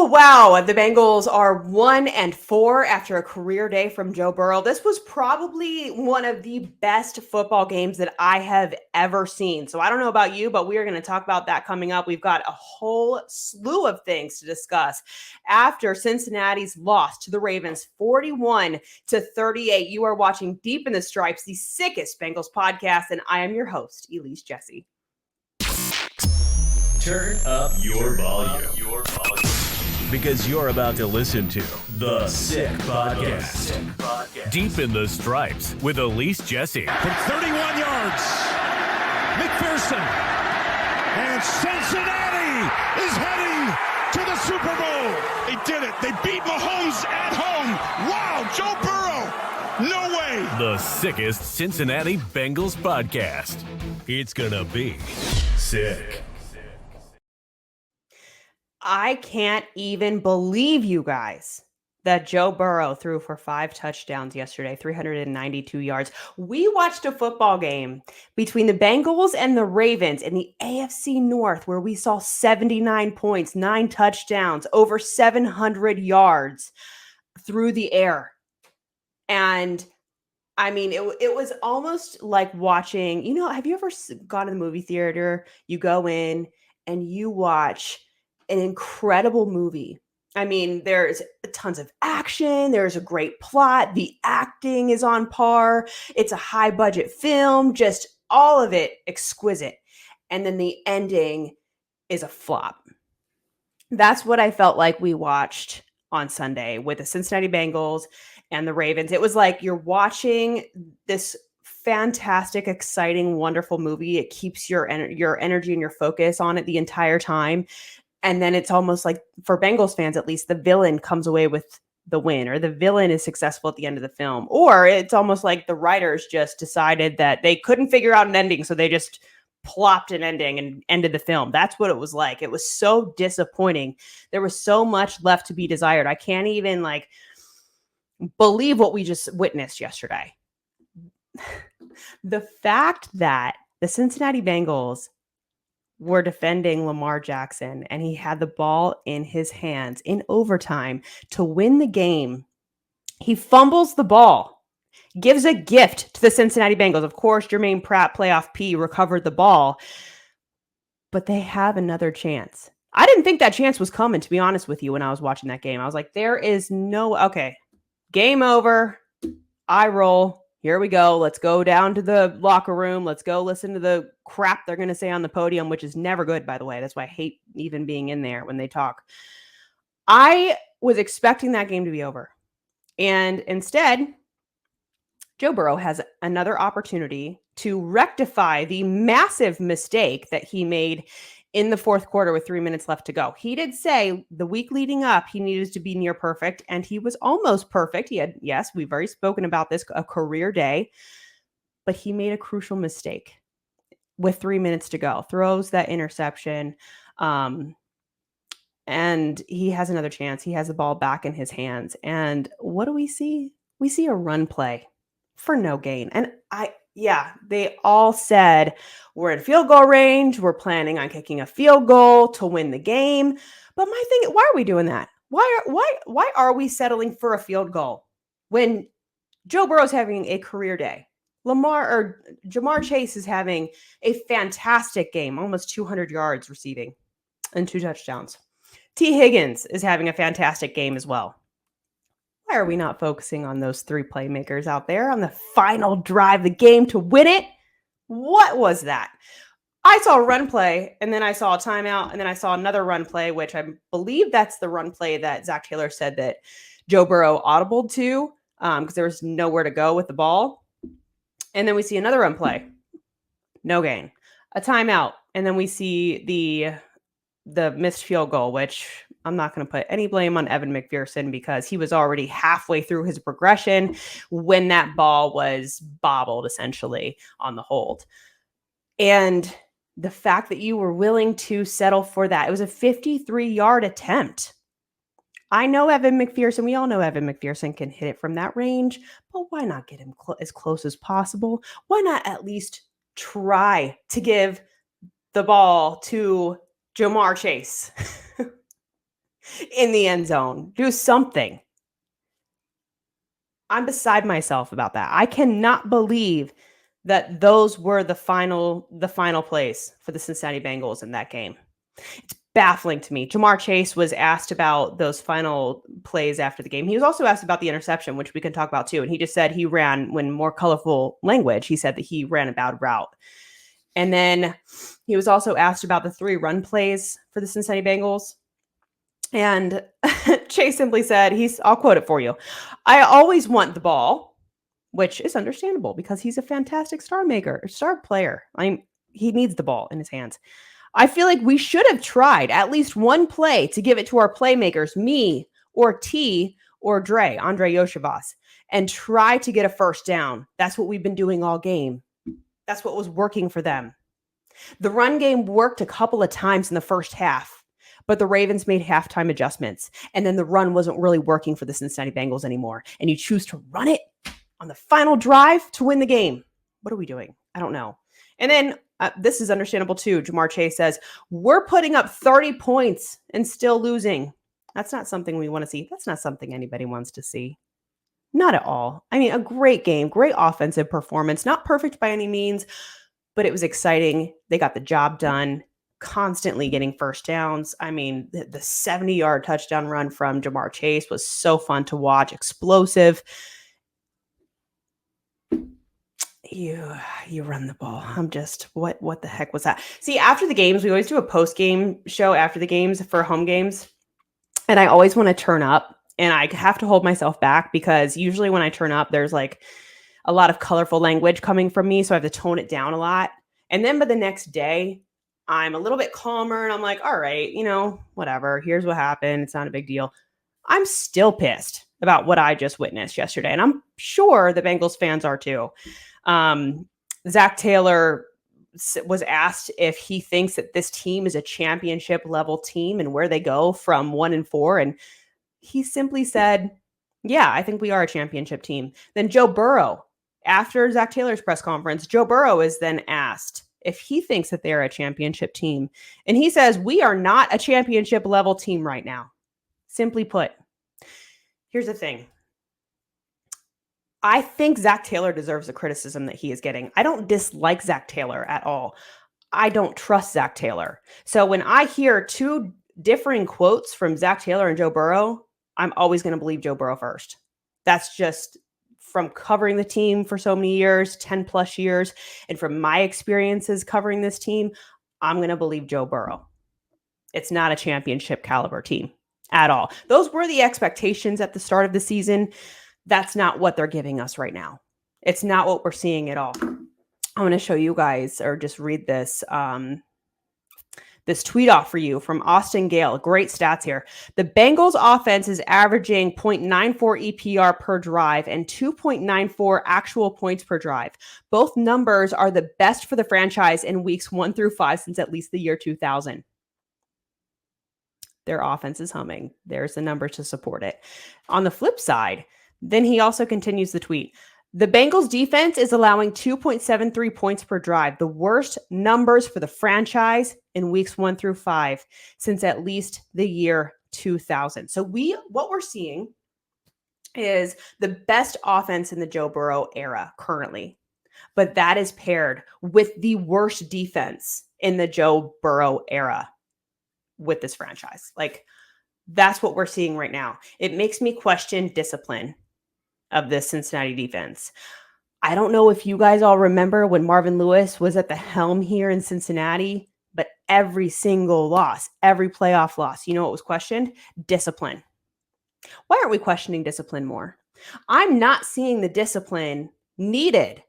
Oh, wow. The Bengals are 1-4 after a career day from Joe Burrow. This was probably one of the best football games that I have ever seen. So I don't know about you, but we are going to talk about that coming up. We've got a whole slew of things to discuss. After Cincinnati's loss to the Ravens 41-38, you are watching Deep in the Stripes, the sickest Bengals podcast, and I am your host, Elise Jesse. Turn up your volume. Because you're about to listen to The Sick Podcast. Deep in the Stripes with Elise Jesse. From 31 yards, McPherson. And Cincinnati is heading to the Super Bowl. They did it. They beat Mahomes at home. Wow, Joe Burrow. No way. The sickest Cincinnati Bengals podcast. It's gonna be sick. I can't even believe, you guys, that Joe Burrow threw for 5 touchdowns yesterday, 392 yards. We watched a football game between the Bengals and the Ravens in the AFC North where we saw 79 points, 9 touchdowns, over 700 yards through the air. And I mean, it was almost like watching, have you ever gone to the movie theater? You go in and you watch an incredible movie. I mean, there's tons of action. There's a great plot. The acting is on par. It's a high budget film, just all of it exquisite. And then the ending is a flop. That's what I felt like we watched on Sunday with the Cincinnati Bengals and the Ravens. It was like you're watching this fantastic, exciting, wonderful movie. It keeps your energy and your focus on it the entire time. And then it's almost like, for Bengals fans at least, the villain comes away with the win, or the villain is successful at the end of the film. Or it's almost like the writers just decided that they couldn't figure out an ending, so they just plopped an ending and ended the film. That's what it was like. It was so disappointing. There was so much left to be desired. I can't even believe what we just witnessed yesterday. The fact that the Cincinnati Bengals were defending Lamar Jackson and he had the ball in his hands in overtime to win the game. He fumbles the ball, gives a gift to the Cincinnati Bengals. Of course, Jermaine Pratt, playoff P, recovered the ball, but they have another chance. I didn't think that chance was coming, to be honest with you, when I was watching that game. I was like, okay, game over. I roll. Here we go. Let's go down to the locker room. Let's go listen to the crap they're going to say on the podium, which is never good, by the way. That's why I hate even being in there when they talk. I was expecting that game to be over. And instead, Joe Burrow has another opportunity to rectify the massive mistake that he made in the fourth quarter with 3 minutes left to go. He did say the week leading up, he needed to be near perfect, and he was almost perfect. We've already spoken about this, a career day, but he made a crucial mistake with 3 minutes to go, throws that interception, and he has another chance. He has the ball back in his hands, and what do we see? We see a run play for no gain. And they all said, we're in field goal range. We're planning on kicking a field goal to win the game. But my thing, why are we doing that? Why are we settling for a field goal when Joe Burrow's having a career day? Jamar Chase is having a fantastic game, almost 200 yards receiving and 2 touchdowns. T. Higgins is having a fantastic game as well. Why are we not focusing on those 3 playmakers out there on the final drive of the game to win it? What was that? I saw a run play, and then I saw a timeout, and then I saw another run play, which I believe that's the run play that Zach Taylor said that Joe Burrow audibled to because there was nowhere to go with the ball. And then we see another run play. No gain. A timeout, and then we see the missed field goal, which I'm not going to put any blame on Evan McPherson because he was already halfway through his progression when that ball was bobbled essentially on the hold. And the fact that you were willing to settle for that, it was a 53-yard attempt. I know Evan McPherson. We all know Evan McPherson can hit it from that range, but why not get him as close as possible? Why not at least try to give the ball to Jamar Chase? in the end zone. Do something. I'm beside myself about that. I cannot believe that those were the final plays for the Cincinnati Bengals in that game. It's baffling to me. Jamar Chase was asked about those final plays after the game. He was also asked about the interception, which we can talk about too. And he just said he ran, when more colorful language, he said that he ran a bad route. And then he was also asked about the 3 run plays for the Cincinnati Bengals. And Chase simply said, I'll quote it for you. "I always want the ball," which is understandable because he's a fantastic star player. He needs the ball in his hands. "I feel like we should have tried at least one play to give it to our playmakers, me or T or Andre Yoshivas, and try to get a first down. That's what we've been doing all game. That's what was working for them. The run game worked a couple of times in the first half, but the Ravens made halftime adjustments, and then the run wasn't really working for the Cincinnati Bengals anymore. And you choose to run it on the final drive to win the game. What are we doing? I don't know." And then this is understandable too. Jamar Chase says, "We're putting up 30 points and still losing. That's not something we want to see. That's not something anybody wants to see. Not at all. I mean, a great game, great offensive performance, not perfect by any means, but it was exciting. They got the job done, constantly getting first downs. I mean, the 70-yard touchdown run from Jamar Chase was so fun to watch, explosive. You run the ball. I'm just, what the heck was that? See, after the games, we always do a post-game show after the games for home games. And I always want to turn up, and I have to hold myself back because usually when I turn up, there's like a lot of colorful language coming from me. So I have to tone it down a lot. And then by the next day, I'm a little bit calmer and I'm like, all right, whatever. Here's what happened. It's not a big deal. I'm still pissed about what I just witnessed yesterday. And I'm sure the Bengals fans are too. Zach Taylor was asked if he thinks that this team is a championship level team and where they go from 1-4. And he simply said, yeah, I think we are a championship team. Then Joe Burrow, after Zach Taylor's press conference, Joe Burrow is then asked if he thinks that they're a championship team. And he says, we are not a championship level team right now. Simply put, here's the thing. I think Zach Taylor deserves the criticism that he is getting. I don't dislike Zach Taylor at all. I don't trust Zach Taylor. So when I hear 2 differing quotes from Zach Taylor and Joe Burrow, I'm always going to believe Joe Burrow first. That's just from covering the team for so many years, 10 plus years. And from my experiences covering this team, I'm going to believe Joe Burrow. It's not a championship caliber team at all. Those were the expectations at the start of the season. That's not what they're giving us right now. It's not what we're seeing at all. I want to show you guys, or just read this, this tweet off for you from Austin Gale. Great stats here. The Bengals offense is averaging 0.94 EPR per drive and 2.94 actual points per drive. Both numbers are the best for the franchise in weeks 1-5 since at least the year 2000. Their offense is humming. There's the numbers to support it. On the flip side, then he also continues the tweet. The Bengals defense is allowing 2.73 points per drive, the worst numbers for the franchise in weeks 1-5 since at least the year 2000. So what we're seeing is the best offense in the Joe Burrow era currently, but that is paired with the worst defense in the Joe Burrow era with this franchise. Like, that's what we're seeing right now. It makes me question discipline of this Cincinnati defense. I don't know if you guys all remember when Marvin Lewis was at the helm here in Cincinnati, but every single loss, every playoff loss, you know what was questioned? Discipline. Why aren't we questioning discipline more? I'm not seeing the discipline needed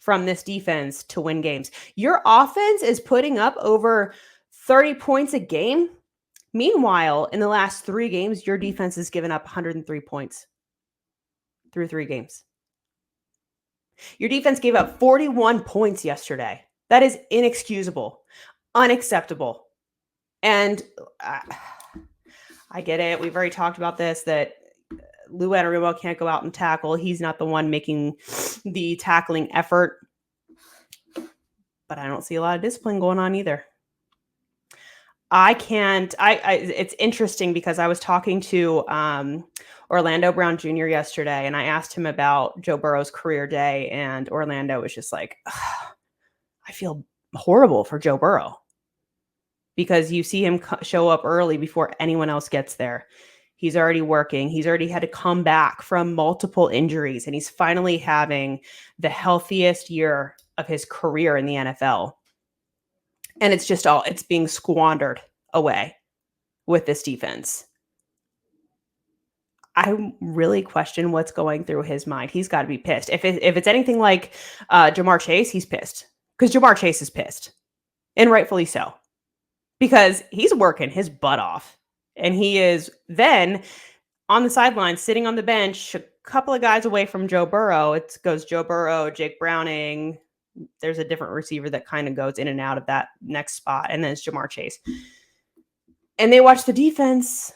from this defense to win games. Your offense is putting up over 30 points a game. Meanwhile, in the last 3 games, your defense has given up 103 points through 3 games. Your defense gave up 41 points yesterday. That is inexcusable, unacceptable. And I get it. We've already talked about this, that Lou Anarumo can't go out and tackle. He's not the one making the tackling effort. But I don't see a lot of discipline going on either. It's interesting because I was talking to Orlando Brown Jr. yesterday, and I asked him about Joe Burrow's career day, and Orlando was just like, I feel horrible for Joe Burrow, because you see him show up early before anyone else gets there. He's already working. He's already had to come back from multiple injuries, and he's finally having the healthiest year of his career in the NFL. And it's being squandered away with this defense. I really question what's going through his mind. He's got to be pissed. If it's anything like Jamar Chase, he's pissed, because Jamar Chase is pissed, and rightfully so, because he's working his butt off, and he is then on the sideline, sitting on the bench, a couple of guys away from Joe Burrow. It goes Joe Burrow, Jake Browning. There's a different receiver that kind of goes in and out of that next spot, and then it's Jamar Chase. And they watch the defense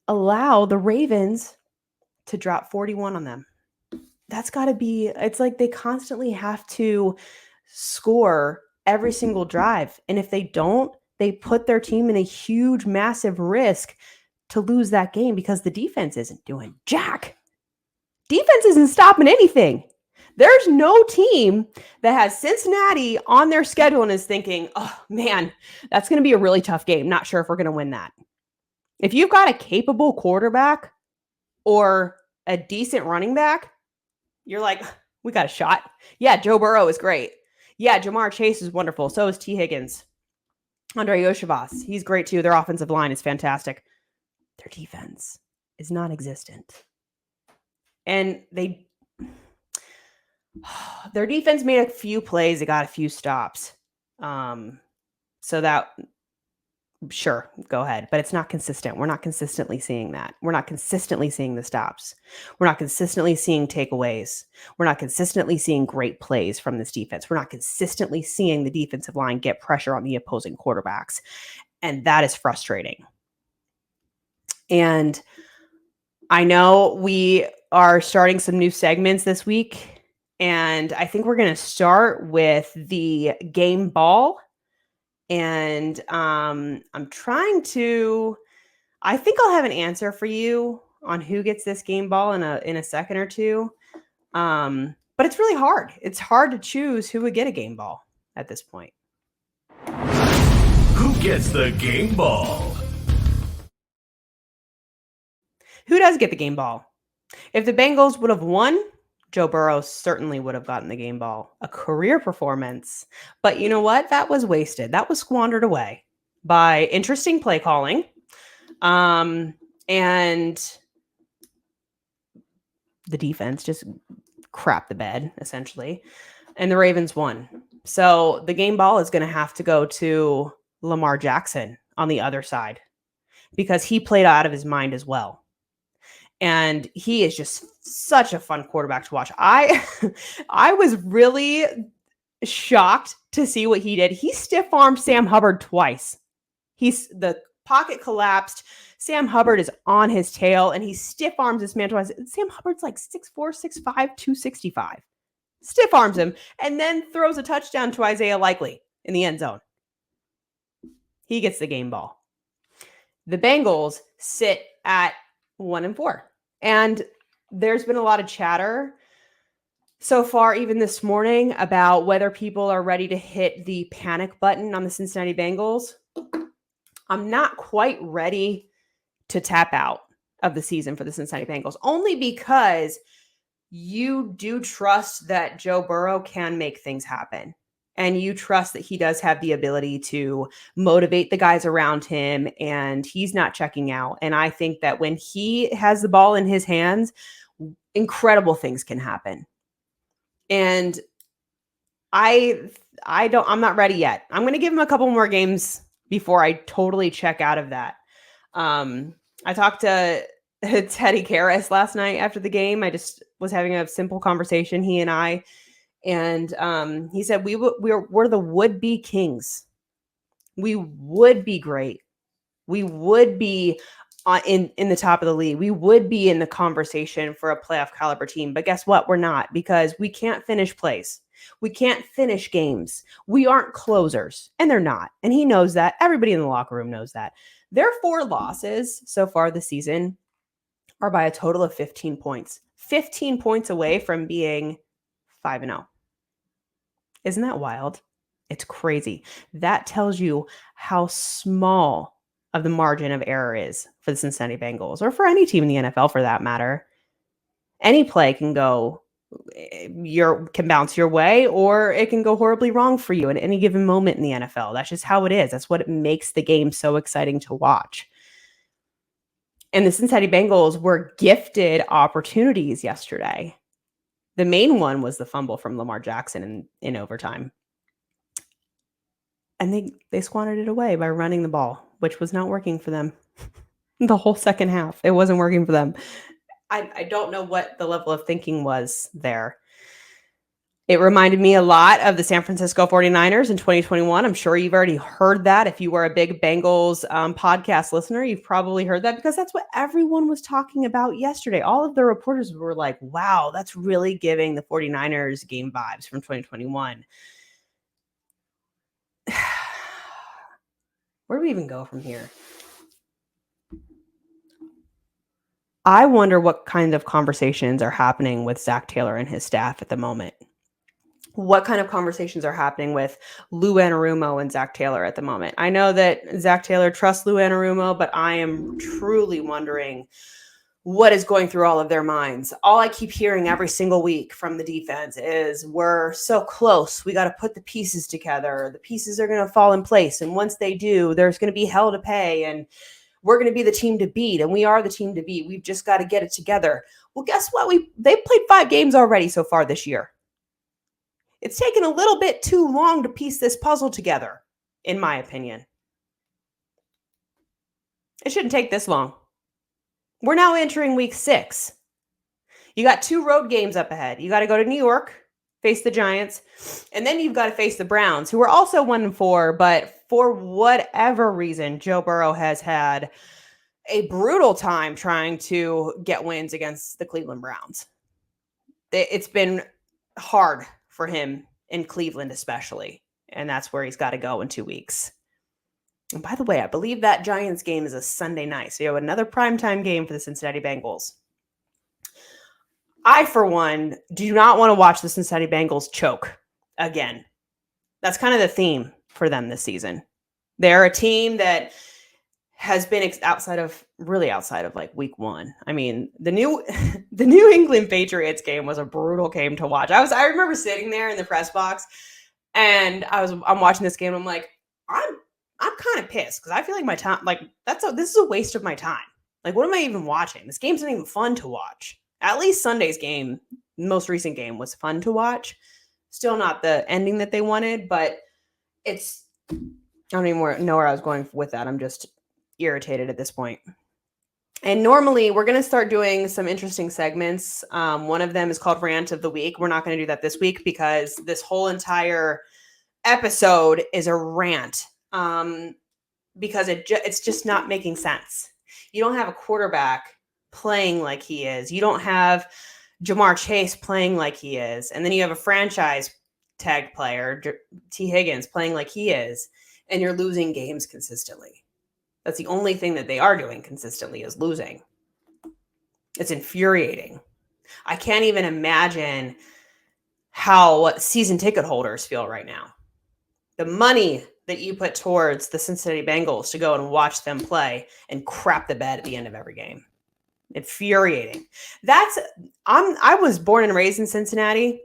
allow the Ravens to drop 41 on them. That's got to be, it's like they constantly have to score every single drive. And if they don't, they put their team in a huge, massive risk to lose that game, because the defense isn't doing jack. Defense isn't stopping anything. There's no team that has Cincinnati on their schedule and is thinking, oh man, that's going to be a really tough game. Not sure if we're going to win that. If you've got a capable quarterback or a decent running back, you're like, we got a shot. Yeah, Joe Burrow is great. Yeah, Jamar Chase is wonderful. So is T. Higgins. Andre Yoshivas, he's great too. Their offensive line is fantastic. Their defense is non-existent. And their defense made a few plays. They got a few stops. So that, sure, go ahead. But it's not consistent. We're not consistently seeing that. We're not consistently seeing the stops. We're not consistently seeing takeaways. We're not consistently seeing great plays from this defense. We're not consistently seeing the defensive line get pressure on the opposing quarterbacks. And that is frustrating. And I know we are starting some new segments this week, and I think we're going to start with the game ball. And I'm trying to, I think I'll have an answer for you on who gets this game ball in a second or two. But it's really hard. It's hard to choose who would get a game ball at this point. Who gets the game ball? Who does get the game ball? If the Bengals would have won, Joe Burrow certainly would have gotten the game ball. A career performance. But you know what? That was wasted. That was squandered away by interesting play calling. And the defense just crapped the bed, essentially. And the Ravens won. So the game ball is going to have to go to Lamar Jackson on the other side, because he played out of his mind as well. And he is just such a fun quarterback to watch. I was really shocked to see what he did. He stiff-armed Sam Hubbard twice. The pocket collapsed. Sam Hubbard is on his tail, and he stiff-arms this man twice. Sam Hubbard's like 6'4", 6'5", 265. Stiff-arms him, and then throws a touchdown to Isaiah Likely in the end zone. He gets the game ball. The Bengals sit at 1-4. And there's been a lot of chatter so far, even this morning, about whether people are ready to hit the panic button on the Cincinnati Bengals. I'm not quite ready to tap out of the season for the Cincinnati Bengals, only because you do trust that Joe Burrow can make things happen. And you trust that he does have the ability to motivate the guys around him, and he's not checking out. And I think that when he has the ball in his hands, incredible things can happen. And I'm not ready yet. I'm going to give him a couple more games before I totally check out of that. I talked to Teddy Karras last night after the game. I just was having a simple conversation, he and I. And he said, we're the would-be kings. We would be great. We would be in the top of the league. We would be in the conversation for a playoff caliber team. But guess what? We're not, because we can't finish plays. We can't finish games. We aren't closers, and they're not. And he knows that. Everybody in the locker room knows that. Their 4 losses so far this season are by a total of 15 points. 15 points away from being 5-0. Isn't that wild? It's crazy. That tells you how small of the margin of error is for the Cincinnati Bengals, or for any team in the NFL for that matter. Any play can can bounce your way, or it can go horribly wrong for you at any given moment in the NFL. That's just how it is. That's what makes the game so exciting to watch. And the Cincinnati Bengals were gifted opportunities yesterday. The main one was the fumble from Lamar Jackson in overtime. And they squandered it away by running the ball, which was not working for them the whole second half. It wasn't working for them. I don't know what the level of thinking was there. It reminded me a lot of the San Francisco 49ers in 2021. I'm sure you've already heard that. If you were a big Bengals podcast listener, you've probably heard that, because that's what everyone was talking about yesterday. All of the reporters were like, wow, that's really giving the 49ers game vibes from 2021. Where do we even go from here? I wonder what kind of conversations are happening with Zach Taylor and his staff at the moment. What kind of conversations are happening with Lou Anarumo and Zach Taylor at the moment? I know that Zach Taylor trusts Lou Anarumo, but I am truly wondering what is going through all of their minds. All I keep hearing every single week from the defense is, we're so close. We got to put the pieces together. The pieces are going to fall in place. And once they do, there's going to be hell to pay. And we're going to be the team to beat. And we are the team to beat. We've just got to get it together. Well, guess what? They've played 5 games already so far this year. It's taken a little bit too long to piece this puzzle together, in my opinion. It shouldn't take this long. We're now entering week 6. You got 2 road games up ahead. You got to go to New York, face the Giants, and then you've got to face the Browns, who are also 1-4, but for whatever reason, Joe Burrow has had a brutal time trying to get wins against the Cleveland Browns. It's been hard for him in Cleveland especially, and that's where he's got to go in 2 weeks. And by the way, I believe that Giants game is a Sunday night, so you have another primetime game for the Cincinnati Bengals. I, for one, do not want to watch the Cincinnati Bengals choke again. That's kind of the theme for them this season. They're a team that has been outside of like week 1. I mean, the New England Patriots game was a brutal game to watch. I remember sitting there in the press box, and I'm watching this game. And I'm like, I'm kind of pissed, because I feel like my time, like, this is a waste of my time. Like, what am I even watching? This game's not even fun to watch. At least Sunday's game, most recent game, was fun to watch. Still not the ending that they wanted, but I don't even know where I was going with that. I'm just irritated at this point. And normally we're going to start doing some interesting segments. One of them is called Rant of the Week. We're not going to do that this week, because this whole entire episode is a rant, because it's just not making sense. You don't have a quarterback playing like he is. You don't have Jamar Chase playing like he is. And then you have a franchise tag player, T. Higgins, playing like he is, and you're losing games consistently. That's the only thing that they are doing consistently, is losing. It's infuriating. I can't even imagine how season ticket holders feel right now. The money that you put towards the Cincinnati Bengals to go and watch them play and crap the bed at the end of every game. Infuriating. I was born and raised in Cincinnati,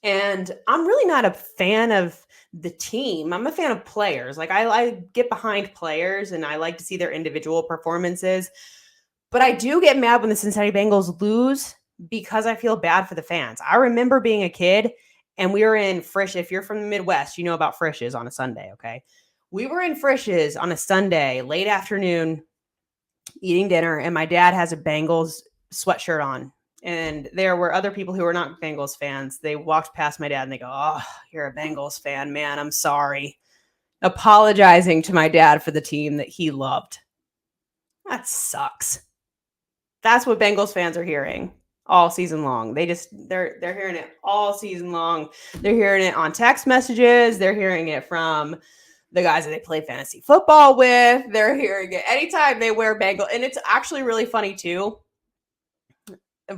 and I'm really not a fan of the team. I'm a fan of players. Like, I get behind players, and I like to see their individual performances. But I do get mad when the Cincinnati Bengals lose, because I feel bad for the fans. I remember being a kid, and we were in Frisch. If you're from the Midwest, you know about Frisch's on a Sunday, okay? We were in Frisch's on a Sunday, late afternoon, eating dinner, and my dad has a Bengals sweatshirt on. And there were other people who were not Bengals fans. They walked past my dad and they go, "Oh, you're a Bengals fan, man. I'm sorry." Apologizing to my dad for the team that he loved. That sucks. That's what Bengals fans are hearing. all season long. They're hearing it all season long. They're hearing it on text messages. They're hearing it from the guys that they play fantasy football with. They're hearing it anytime they wear Bengal. And it's actually really funny too.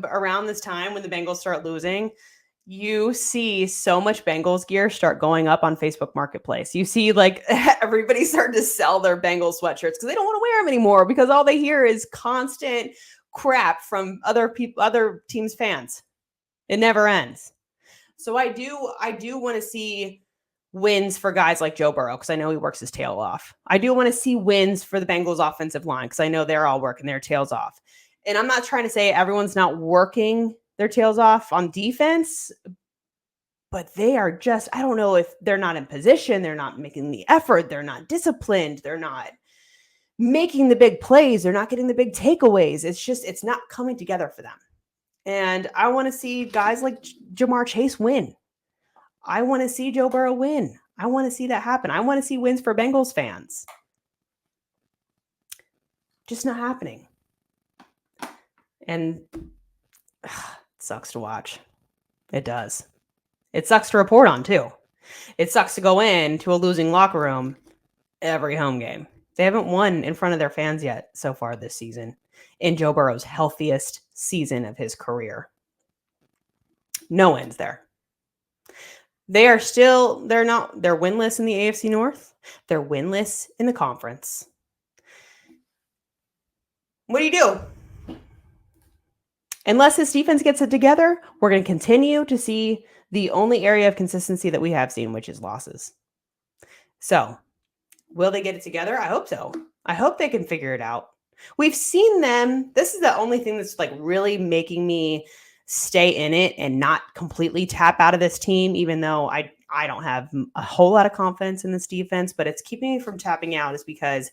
Around this time when the Bengals start losing, you see so much Bengals gear start going up on Facebook Marketplace. You see like everybody starting to sell their Bengals sweatshirts because they don't want to wear them anymore because all they hear is constant crap from other people, other teams' fans. It never ends. So I do want to see wins for guys like Joe Burrow because I know he works his tail off. I do want to see wins for the Bengals offensive line because I know they're all working their tails off. And I'm not trying to say everyone's not working their tails off on defense, but they are just, I don't know if they're not in position, they're not making the effort, they're not disciplined, they're not making the big plays, they're not getting the big takeaways. It's not coming together for them. And I want to see guys like Jamar Chase win. I want to see Joe Burrow win. I want to see that happen. I want to see wins for Bengals fans. Just not happening. And it sucks to watch. It does. It sucks to report on, too. It sucks to go into a losing locker room every home game. They haven't won in front of their fans yet so far this season in Joe Burrow's healthiest season of his career. No wins there. They're winless in the AFC North. They're winless in the conference. What do you do? Unless this defense gets it together, we're going to continue to see the only area of consistency that we have seen, which is losses. So, will they get it together? I hope so. I hope they can figure it out. We've seen them. This is the only thing that's like really making me stay in it and not completely tap out of this team, even though I don't have a whole lot of confidence in this defense, but it's keeping me from tapping out is because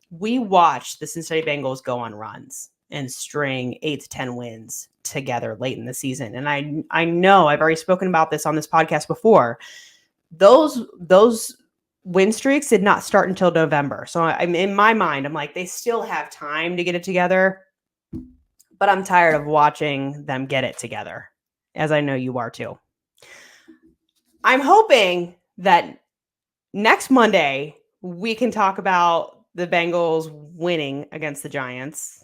we watched the Cincinnati Bengals go on runs and string 8 to 10 wins together late in the season. And I know I've already spoken about this on this podcast before. Those win streaks did not start until November. So I'm in my mind, I'm like, they still have time to get it together, but I'm tired of watching them get it together, as I know you are too. I'm hoping that next Monday we can talk about the Bengals winning against the Giants.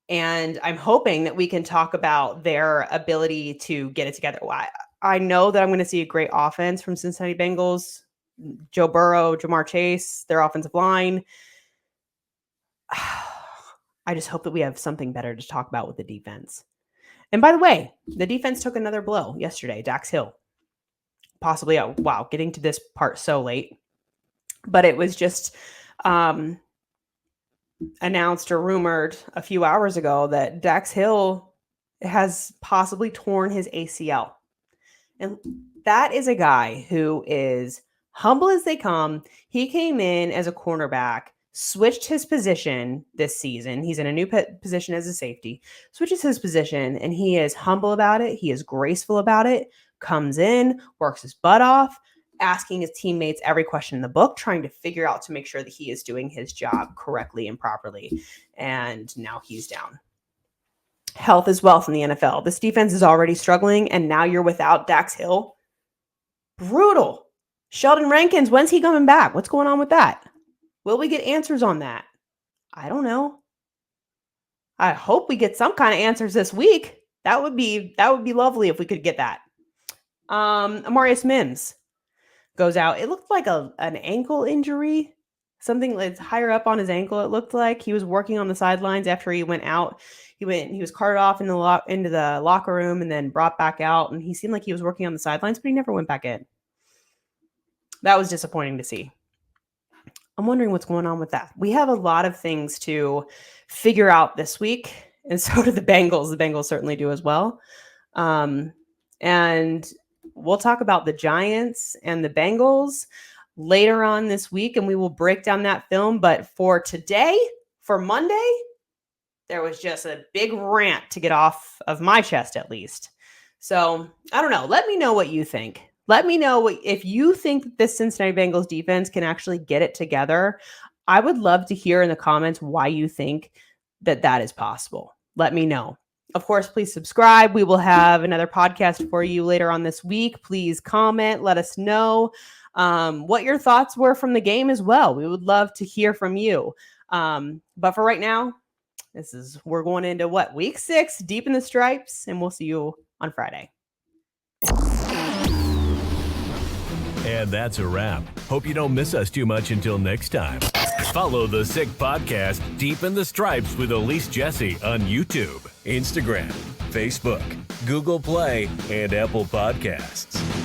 And I'm hoping that we can talk about their ability to get it together. I know that I'm going to see a great offense from Cincinnati Bengals, Joe Burrow, Jamar Chase, their offensive line. I just hope that we have something better to talk about with the defense. And by the way, the defense took another blow yesterday, Dax Hill. Possibly, getting to this part so late. But it was just announced or rumored a few hours ago that Dax Hill has possibly torn his ACL. And that is a guy who is humble as they come. He came in as a cornerback, switched his position this season. He's in a new position as a safety, switches his position, and he is humble about it. He is graceful about it, comes in, works his butt off, asking his teammates every question in the book, trying to figure out to make sure that he is doing his job correctly and properly. And now he's down. Health is wealth in the NFL. This defense is already struggling, and now you're without Dax Hill. Brutal. Sheldon Rankins, when's he coming back? What's going on with that? Will we get answers on that? I don't know. I hope we get some kind of answers this week. That would be lovely if we could get that. Amarius Mims goes out. It looked like an ankle injury, something that's higher up on his ankle. It looked like he was working on the sidelines after he went out. He was carted off into the locker room and then brought back out. And he seemed like he was working on the sidelines, but he never went back in. That was disappointing to see. I'm wondering what's going on with that. We have a lot of things to figure out this week, and so do the Bengals. The Bengals certainly do as well. And we'll talk about the Giants and the Bengals later on this week, and we will break down that film. But for today, for Monday, there was just a big rant to get off of my chest, at least. So I don't know. Let me know what you think. Let me know if you think that this Cincinnati Bengals defense can actually get it together. I would love to hear in the comments why you think that is possible. Let me know. Of course, please subscribe. We will have another podcast for you later on this week. Please comment. Let us know what your thoughts were from the game as well. We would love to hear from you. But for right now, we're going into week 6, deep in the stripes, and we'll see you on Friday. And that's a wrap. Hope you don't miss us too much until next time. Follow the Sick Podcast Deep in the Stripes with Elise Jesse on YouTube, Instagram, Facebook, Google Play, and Apple Podcasts.